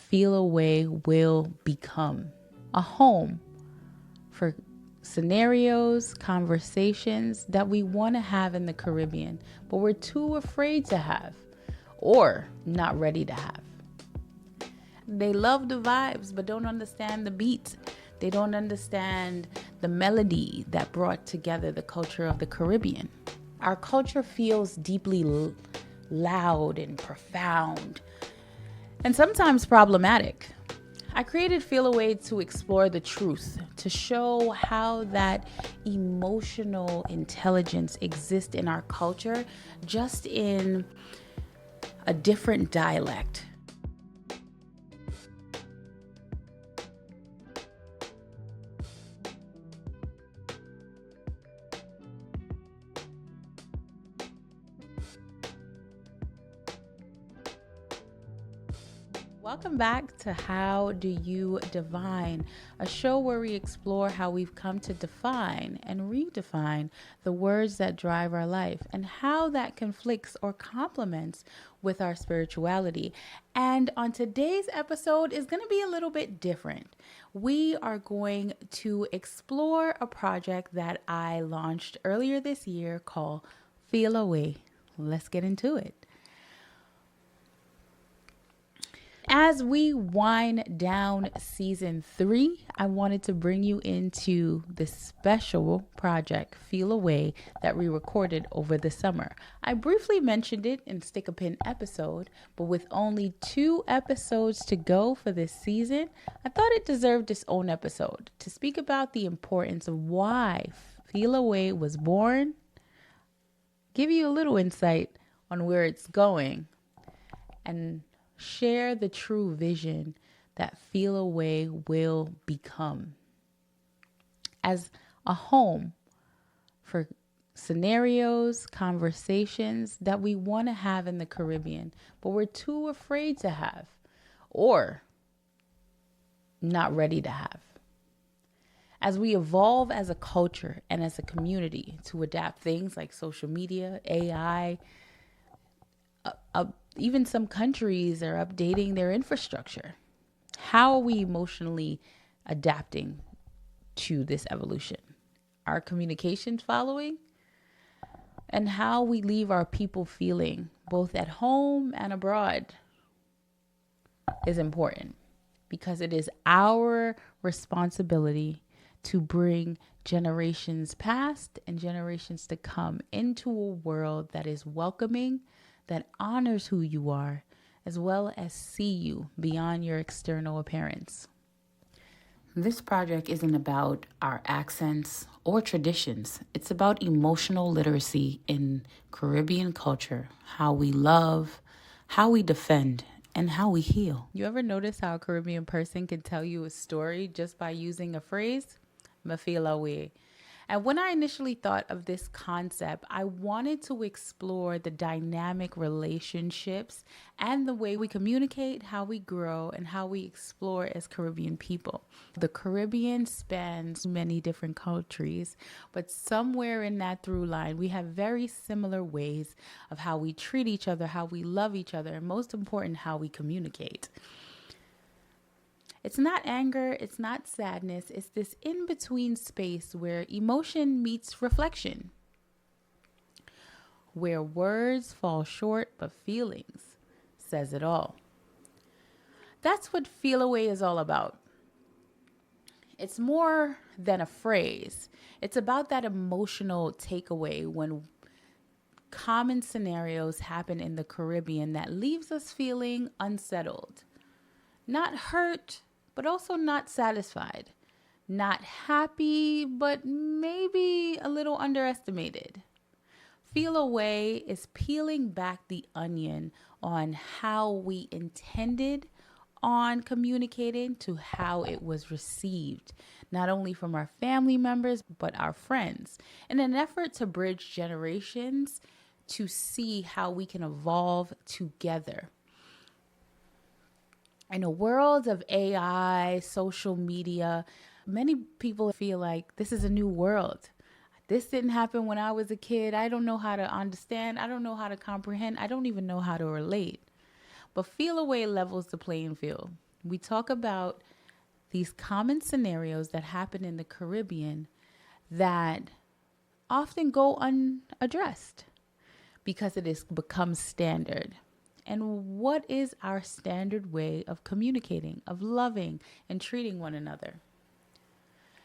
Feel Away will become a home for scenarios, conversations that we want to have in the Caribbean, but we're too afraid to have or not ready to have. They love the vibes, but don't understand the beats. They don't understand the melody that brought together the culture of the Caribbean. Our culture feels deeply loud and profound, and sometimes problematic. I created Feel Away to explore the truth, to show how that emotional intelligence exists in our culture, just in a different dialect. Welcome back to How Do You Divine, a show where we explore how we've come to define and redefine the words that drive our life and how that conflicts or complements with our spirituality. And on today's episode is going to be a little bit different. We are going to explore a project that I launched earlier this year called Feel Away. Let's get into it. As we wind down season 3, I wanted to bring you into this special project, Feel Away, that we recorded over the summer. I briefly mentioned it in Stick a Pin episode, but with only 2 episodes to go for this season, I thought it deserved its own episode to speak about the importance of why Feel Away was born, give you a little insight on where it's going, and share the true vision that Feel Away will become as a home for scenarios, conversations that we want to have in the Caribbean, but we're too afraid to have or not ready to have. As we evolve as a culture and as a community to adapt things like social media, AI, even some countries are updating their infrastructure. How are we emotionally adapting to this evolution? Our communications following? And how we leave our people feeling, both at home and abroad, is important because it is our responsibility to bring generations past and generations to come into a world that is welcoming, that honors who you are, as well as see you beyond your external appearance. This project isn't about our accents or traditions. It's about emotional literacy in Caribbean culture, how we love, how we defend, and how we heal. You ever notice how a Caribbean person can tell you a story just by using a phrase? Me feel away. And when I initially thought of this concept, I wanted to explore the dynamic relationships and the way we communicate, how we grow, and how we explore as Caribbean people. The Caribbean spans many different countries, but somewhere in that through line, we have very similar ways of how we treat each other, how we love each other, and most important, how we communicate. It's not anger, it's not sadness, it's this in-between space where emotion meets reflection, where words fall short but feelings says it all. That's what Feel Away is all about. It's more than a phrase. It's about that emotional takeaway when common scenarios happen in the Caribbean that leaves us feeling unsettled, not hurt, but also not satisfied, not happy, but maybe a little underestimated. Feel Away is peeling back the onion on how we intended on communicating to how it was received, not only from our family members, but our friends, in an effort to bridge generations to see how we can evolve together. In a world of AI, social media, many people feel like this is a new world. This didn't happen when I was a kid. I don't know how to understand. I don't know how to comprehend. I don't even know how to relate. But Feel Away levels the playing field. We talk about these common scenarios that happen in the Caribbean that often go unaddressed because it has become standard. And what is our standard way of communicating, of loving and treating one another?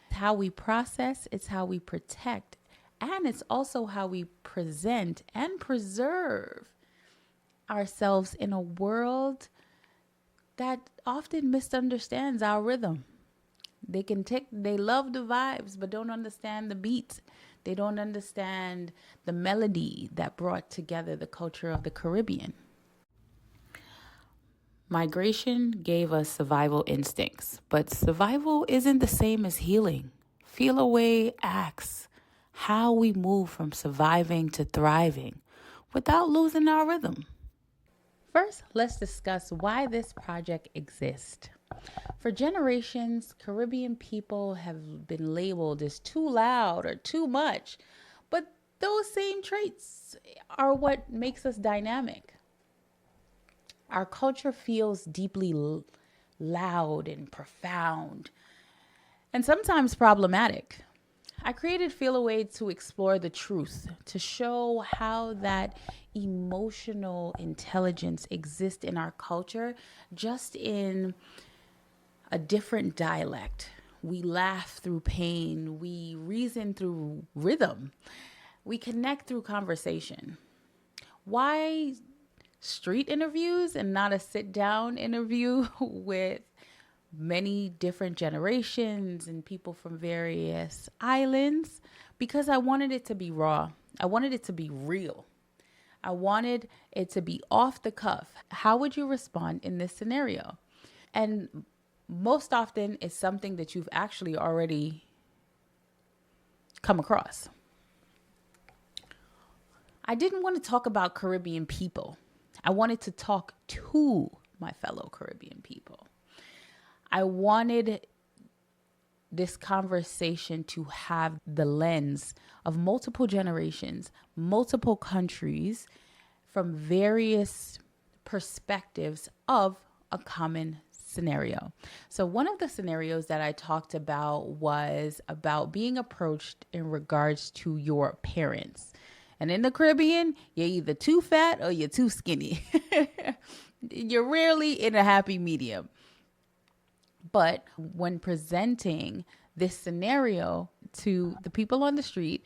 It's how we process, it's how we protect, and it's also how we present and preserve ourselves in a world that often misunderstands our rhythm. They love the vibes, but don't understand the beats. They don't understand the melody that brought together the culture of the Caribbean. Migration gave us survival instincts, but survival isn't the same as healing. Feel Away asks how we move from surviving to thriving without losing our rhythm. First, let's discuss why this project exists. For generations, Caribbean people have been labeled as too loud or too much, but those same traits are what makes us dynamic. Our culture feels deeply loud and profound, and sometimes problematic. I created Feel Away to explore the truth, to show how that emotional intelligence exists in our culture, just in a different dialect. We laugh through pain, we reason through rhythm, we connect through conversation. Why street interviews and not a sit down interview with many different generations and people from various islands? Because I wanted it to be raw. I wanted it to be real. I wanted it to be off the cuff. How would you respond in this scenario? And most often it's something that you've actually already come across. I didn't want to talk about Caribbean people. I wanted to talk to my fellow Caribbean people. I wanted this conversation to have the lens of multiple generations, multiple countries, from various perspectives of a common scenario. So one of the scenarios that I talked about was about being approached in regards to your parents. And in the Caribbean, you're either too fat or you're too skinny. You're rarely in a happy medium. But when presenting this scenario to the people on the street,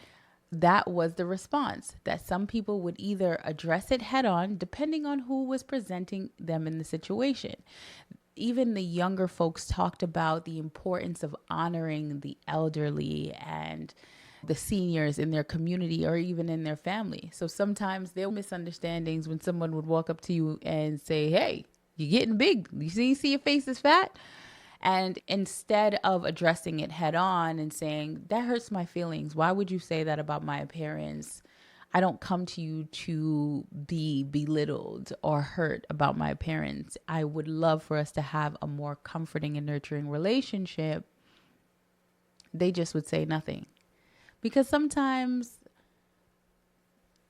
that was the response, that some people would either address it head on, depending on who was presenting them in the situation. Even the younger folks talked about the importance of honoring the elderly and the seniors in their community or even in their family. So sometimes there were misunderstandings when someone would walk up to you and say, "Hey, you're getting big. You see your face is fat?" And instead of addressing it head on and saying, "That hurts my feelings. Why would you say that about my appearance? I don't come to you to be belittled or hurt about my appearance. I would love for us to have a more comforting and nurturing relationship," they just would say nothing. Because sometimes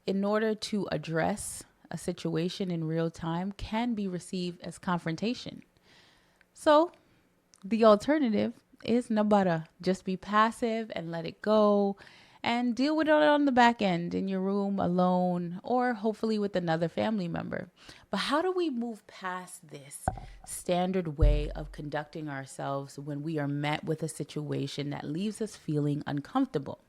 in order to address a situation in real time can be received as confrontation. So the alternative is no better. Just be passive and let it go and deal with it on the back end in your room alone or hopefully with another family member. But how do we move past this standard way of conducting ourselves when we are met with a situation that leaves us feeling uncomfortable?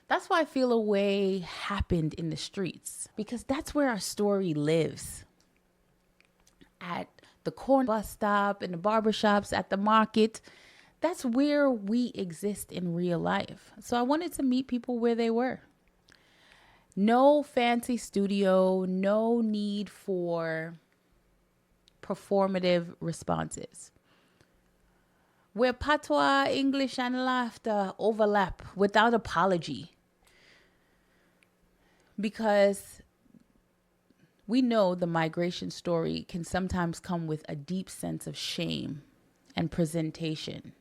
That's why Feel Away happened in the streets, because that's where our story lives. At the corner bus stop, in the barbershops, at the market, that's where we exist in real life. So I wanted to meet people where they were. No fancy studio, no need for performative responses. Where patois, English, and laughter overlap without apology. Because we know the migration story can sometimes come with a deep sense of shame and presentation.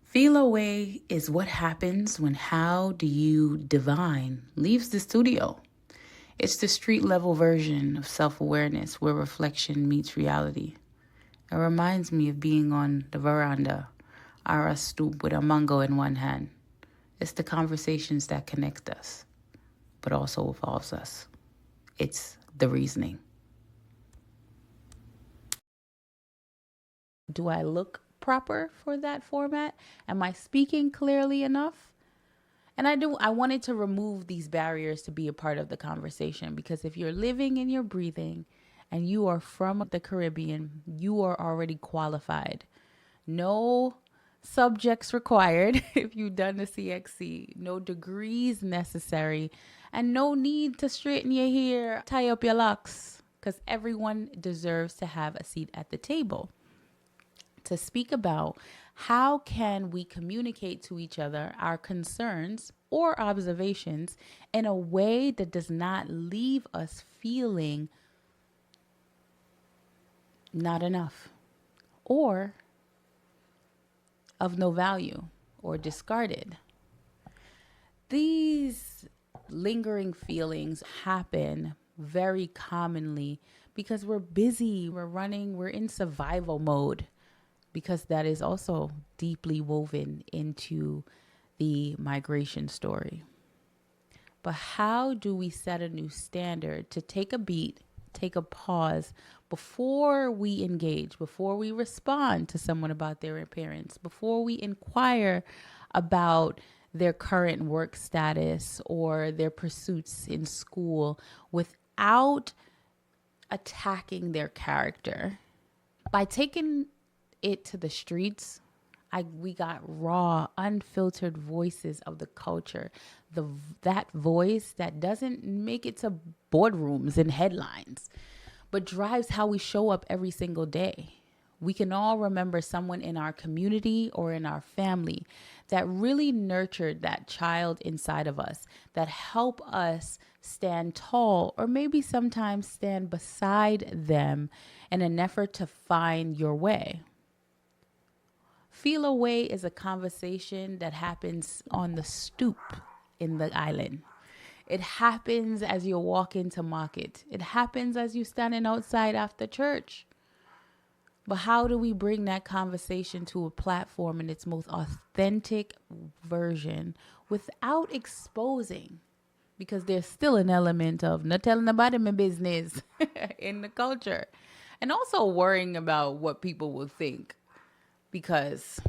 Feel Away is what happens when How Do You Divine leaves the studio. It's the street level version of self-awareness where reflection meets reality. It reminds me of being on the veranda or a stoop with a mango in one hand. It's the conversations that connect us, but also evolves us. It's the reasoning. Do I look proper for that format? Am I speaking clearly enough? And I wanted to remove these barriers to be a part of the conversation, because if you're living and you're breathing and you are from the Caribbean, you are already qualified. No subjects required if you've done the CXC, no degrees necessary, and no need to straighten your hair, tie up your locks, because everyone deserves to have a seat at the table. To speak about how can we communicate to each other our concerns or observations in a way that does not leave us feeling not enough or of no value or discarded. These lingering feelings happen very commonly because we're busy, we're running, we're in survival mode, because that is also deeply woven into the migration story. But how do we set a new standard to take a beat, take a pause before we engage, before we respond to someone about their appearance, before we inquire about their current work status or their pursuits in school, without attacking their character? By taking it to the streets, we got raw, unfiltered voices of the culture. That voice that doesn't make it to boardrooms and headlines, but drives how we show up every single day. We can all remember someone in our community or in our family that really nurtured that child inside of us, that help us stand tall, or maybe sometimes stand beside them in an effort to find your way. Feel away is a conversation that happens on the stoop in the island. It happens as you're walking to market. It happens as you're standing outside after church. But how do we bring that conversation to a platform in its most authentic version without exposing? Because there's still an element of not telling nobody my business in the culture. And also worrying about what people will think, because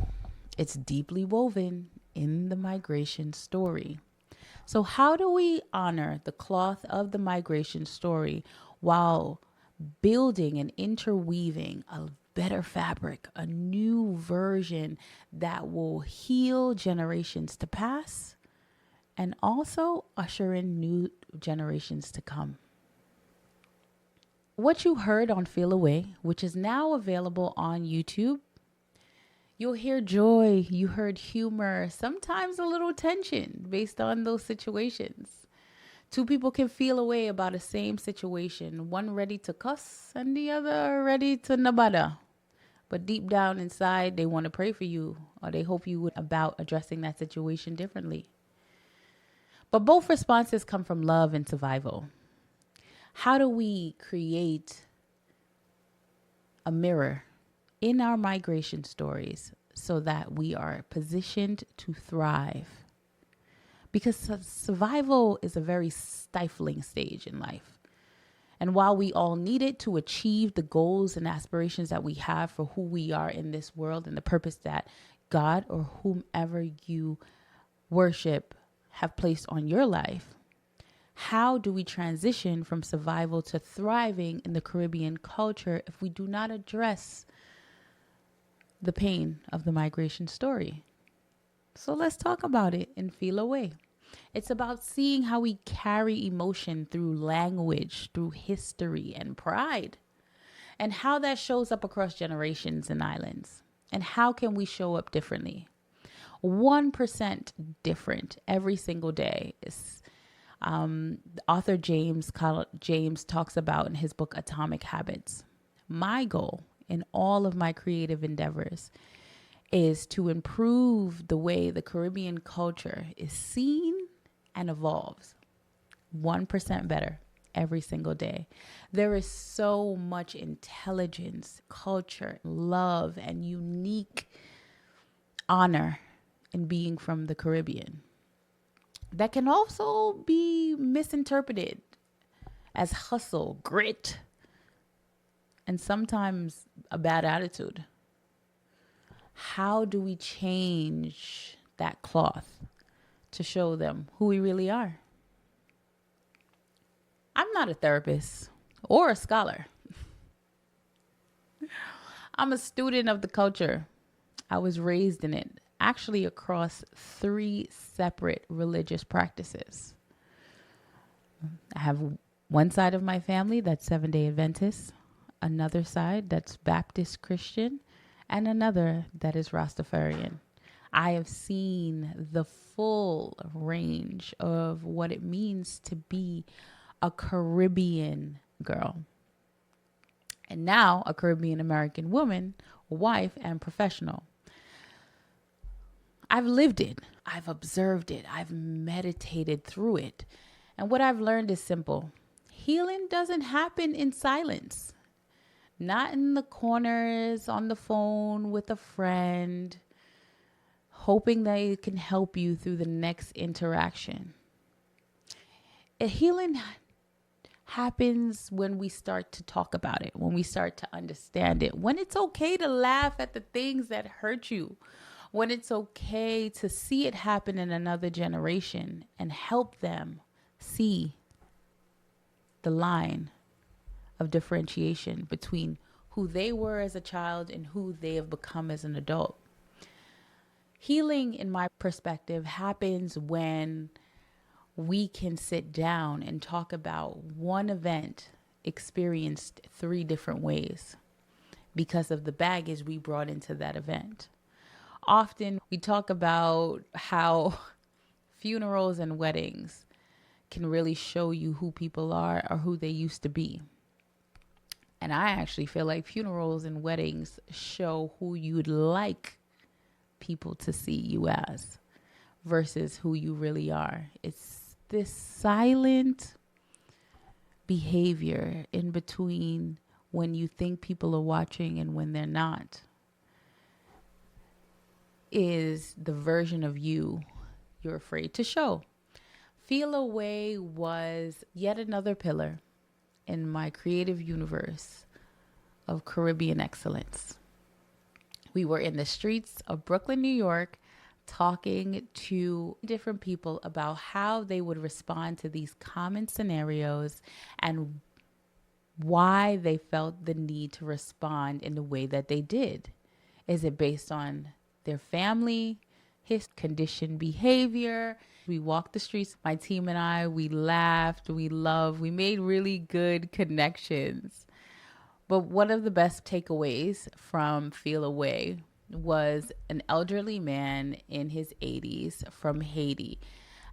it's deeply woven in the migration story. So how do we honor the cloth of the migration story while building and interweaving a better fabric, a new version that will heal generations to pass and also usher in new generations to come? What you heard on Feel Away, which is now available on YouTube, you'll hear joy, you heard humor, sometimes a little tension based on those situations. Two people can feel a way about a same situation, one ready to cuss and the other ready to nabada. But deep down inside, they want to pray for you, or they hope you would about addressing that situation differently. But both responses come from love and survival. How do we create a mirror in our migration stories so that we are positioned to thrive? Because survival is a very stifling stage in life. And while we all need it to achieve the goals and aspirations that we have for who we are in this world and the purpose that God or whomever you worship have placed on your life, how do we transition from survival to thriving in the Caribbean culture if we do not address the pain of the migration story? So let's talk about it and Feel Away. It's about seeing how we carry emotion through language, through history and pride, and how that shows up across generations and islands. And how can we show up differently? 1% different every single day is author James talks about in his book Atomic Habits. My goal in all of my creative endeavors is to improve the way the Caribbean culture is seen and evolves 1% better every single day. There is so much intelligence, culture, love, and unique honor in being from the Caribbean that can also be misinterpreted as hustle, grit, and sometimes a bad attitude. How do we change that cloth to show them who we really are? I'm not a therapist or a scholar. I'm a student of the culture. I was raised in it, actually across 3 separate religious practices. I have one side of my family that's Seventh-day Adventist, another side that's Baptist Christian, and another that is Rastafarian. I have seen the full range of what it means to be a Caribbean girl. And now a Caribbean American woman, wife, and professional. I've lived it. I've observed it. I've meditated through it. And what I've learned is simple. Healing doesn't happen in silence. Not in the corners on the phone with a friend, hoping they can help you through the next interaction. Healing happens when we start to talk about it, when we start to understand it, when it's okay to laugh at the things that hurt you, when it's okay to see it happen in another generation and help them see the line of differentiation between who they were as a child and who they have become as an adult. Healing, in my perspective, happens when we can sit down and talk about one event experienced 3 different ways because of the baggage we brought into that event. Often we talk about how funerals and weddings can really show you who people are or who they used to be. And I actually feel like funerals and weddings show who you'd like people to see you as versus who you really are. It's this silent behavior in between when you think people are watching and when they're not is the version of you you're afraid to show. Feel Away was yet another pillar in my creative universe of Caribbean excellence. We were in the streets of Brooklyn, New York, talking to different people about how they would respond to these common scenarios and why they felt the need to respond in the way that they did. Is it based on their family, his conditioned behavior? We walked the streets, my team and I, we laughed, we loved, we made really good connections. But one of the best takeaways from Feel Away was an elderly man in his 80s from Haiti.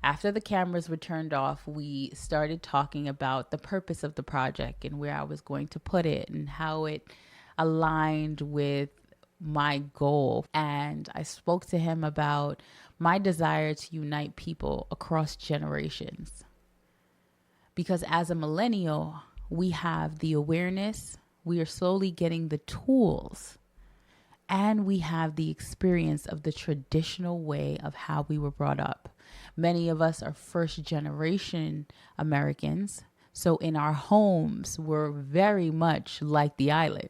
After the cameras were turned off, we started talking about the purpose of the project and where I was going to put it and how it aligned with my goal. And I spoke to him about my desire to unite people across generations. Because as a millennial, we have the awareness, we are slowly getting the tools, and we have the experience of the traditional way of how we were brought up. Many of us are first generation Americans. So in our homes, we're very much like the island.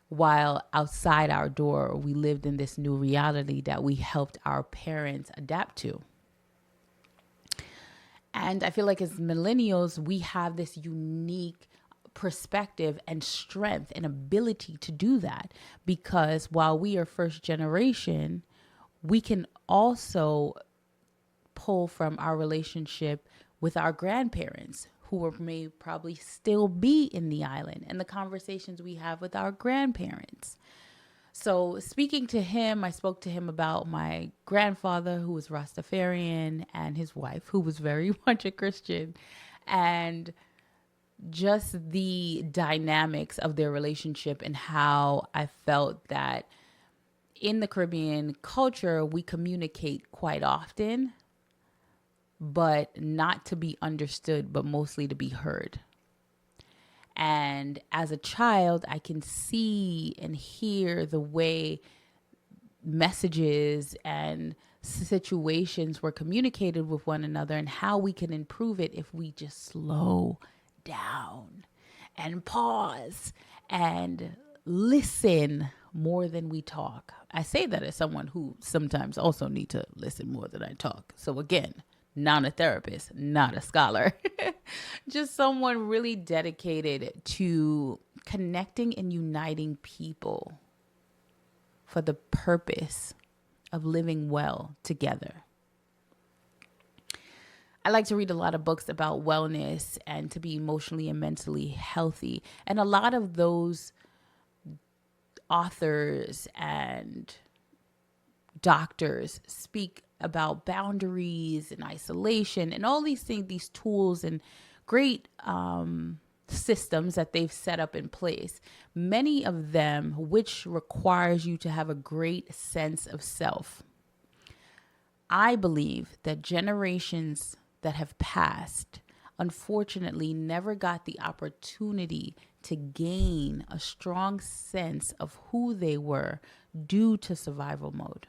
While outside our door, we lived in this new reality that we helped our parents adapt to. And I feel like as millennials, we have this unique perspective and strength and ability to do that, because while we are first generation, we can also pull from our relationship with our grandparents who may probably still be in the island and the conversations we have with our grandparents. So speaking to him, I spoke to him about my grandfather who was Rastafarian and his wife who was very much a Christian, and just the dynamics of their relationship and how I felt that in the Caribbean culture, we communicate quite often, but not to be understood, but mostly to be heard. And as a child, I can see and hear the way messages and situations were communicated with one another and how we can improve it if we just slow down and pause and listen more than we talk. I say that as someone who sometimes also need to listen more than I talk. So again, not a therapist, not a scholar, just someone really dedicated to connecting and uniting people for the purpose of living well together. I like to read a lot of books about wellness and to be emotionally and mentally healthy. And a lot of those authors and doctors speak about boundaries and isolation and all these things, these tools and great systems that they've set up in place. Many of them, which requires you to have a great sense of self. I believe that generations that have passed, unfortunately, never got the opportunity to gain a strong sense of who they were due to survival mode.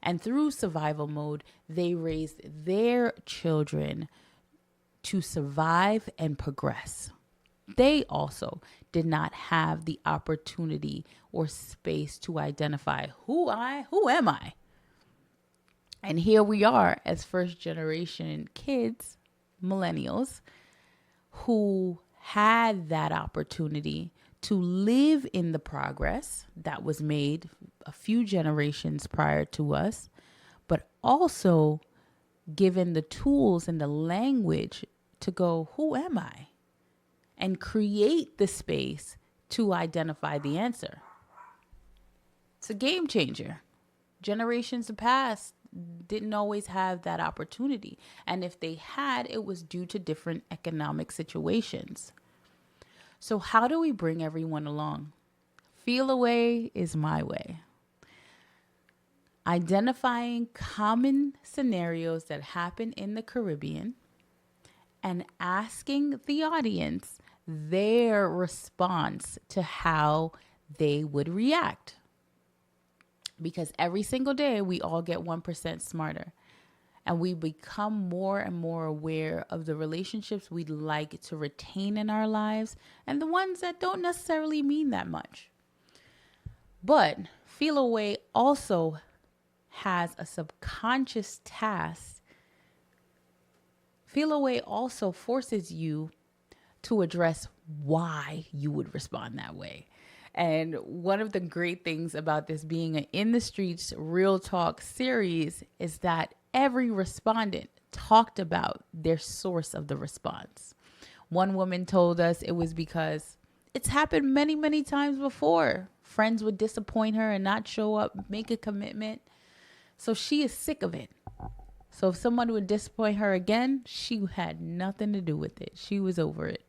And through survival mode, they raised their children to survive and progress. They also did not have the opportunity or space to identify who am I? And here we are as first generation kids, millennials, who had that opportunity to live in the progress that was made a few generations prior to us, but also given the tools and the language to go, who am I? And create the space to identify the answer. It's a game changer. Generations past didn't always have that opportunity. And if they had, it was due to different economic situations. So how do we bring everyone along? Feel away is my way. Identifying common scenarios that happen in the Caribbean and asking the audience their response to how they would react. Because every single day we all get 1% smarter and we become more and more aware of the relationships we'd like to retain in our lives and the ones that don't necessarily mean that much. But Feel Away also has a subconscious task. Feel Away also forces you to address why you would respond that way. And one of the great things about this being an In the Streets Real Talk series is that every respondent talked about their source of the response. One woman told us it was because it's happened many, many times before. Friends would disappoint her and not show up, make a commitment. So she is sick of it. So if someone would disappoint her again, she had nothing to do with it. She was over it.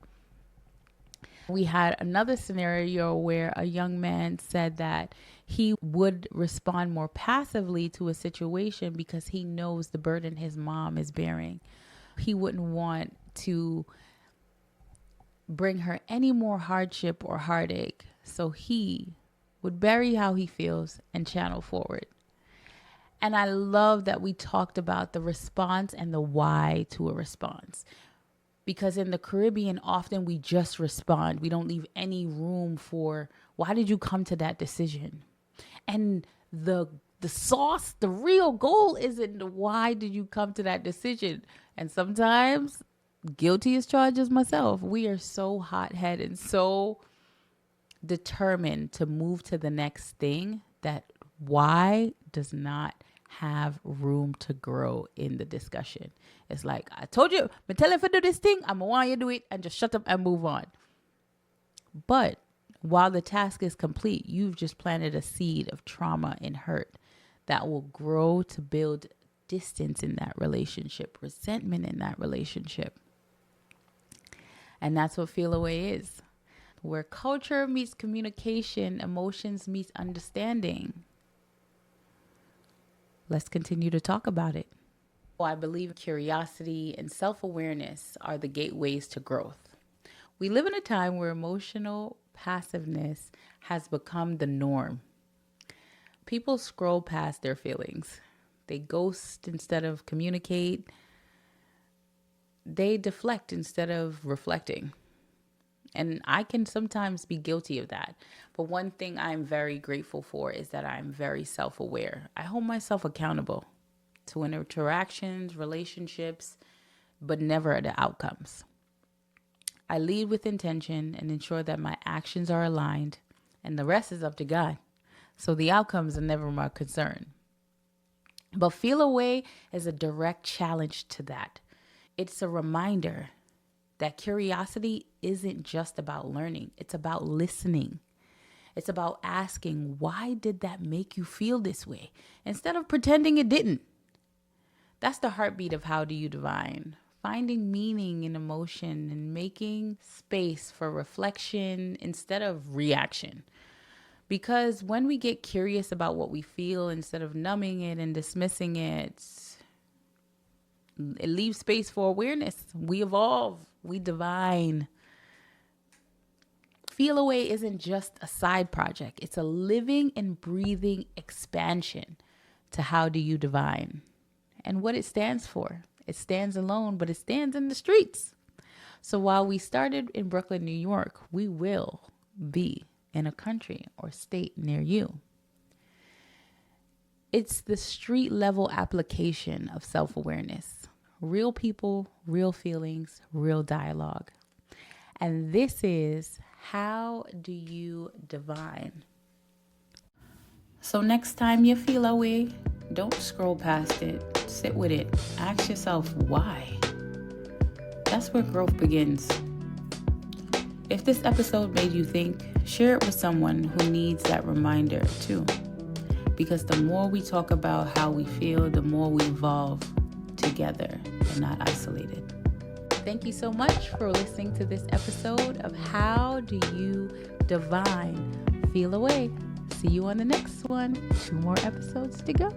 We had another scenario where a young man said that he would respond more passively to a situation because he knows the burden his mom is bearing. He wouldn't want to bring her any more hardship or heartache. So he would bury how he feels and channel forward. And I love that we talked about the response and the why to a response. Because in the Caribbean, often we just respond. We don't leave any room for, why did you come to that decision? And the sauce, the real goal isn't why did you come to that decision? And sometimes, guilty as charged as myself, we are so hot-headed and so determined to move to the next thing that why does not have room to grow in the discussion. It's like, I told you, I'm telling you to do this thing, I'm gonna want you to do it and just shut up and move on. But while the task is complete, you've just planted a seed of trauma and hurt that will grow to build distance in that relationship, resentment in that relationship. And that's what Feel Away is, where culture meets communication, emotions meets understanding. Let's continue to talk about it. I believe curiosity and self-awareness are the gateways to growth. We live in a time where emotional passiveness has become the norm. People scroll past their feelings. They ghost instead of communicate. They deflect instead of reflecting. And I can sometimes be guilty of that. But one thing I'm very grateful for is that I'm very self-aware. I hold myself accountable to interactions, relationships, but never the outcomes. I lead with intention and ensure that my actions are aligned, and the rest is up to God. So the outcomes are never my concern. But Feel Away is a direct challenge to that. It's a reminder that curiosity isn't just about learning. It's about listening. It's about asking, why did that make you feel this way? Instead of pretending it didn't. That's the heartbeat of How Do You Divine? Finding meaning in emotion and making space for reflection instead of reaction. Because when we get curious about what we feel instead of numbing it and dismissing it, it leaves space for awareness. We evolve. We divine. Feel Away isn't just a side project. It's a living and breathing expansion to How Do You Divine? And what it stands for. It stands alone, but it stands in the streets. So while we started in Brooklyn, New York, we will be in a country or state near you. It's the street level application of self-awareness. Real people, real feelings, real dialogue. And this is How Do You Divine? So next time you feel away, don't scroll past it. Sit with it. Ask yourself why. That's where growth begins. If this episode made you think, share it with someone who needs that reminder too. Because the more we talk about how we feel, the more we evolve together and not isolated. Thank you so much for listening to this episode of How Do You Divine? Feel Away. See you on the next one. 2 more episodes to go.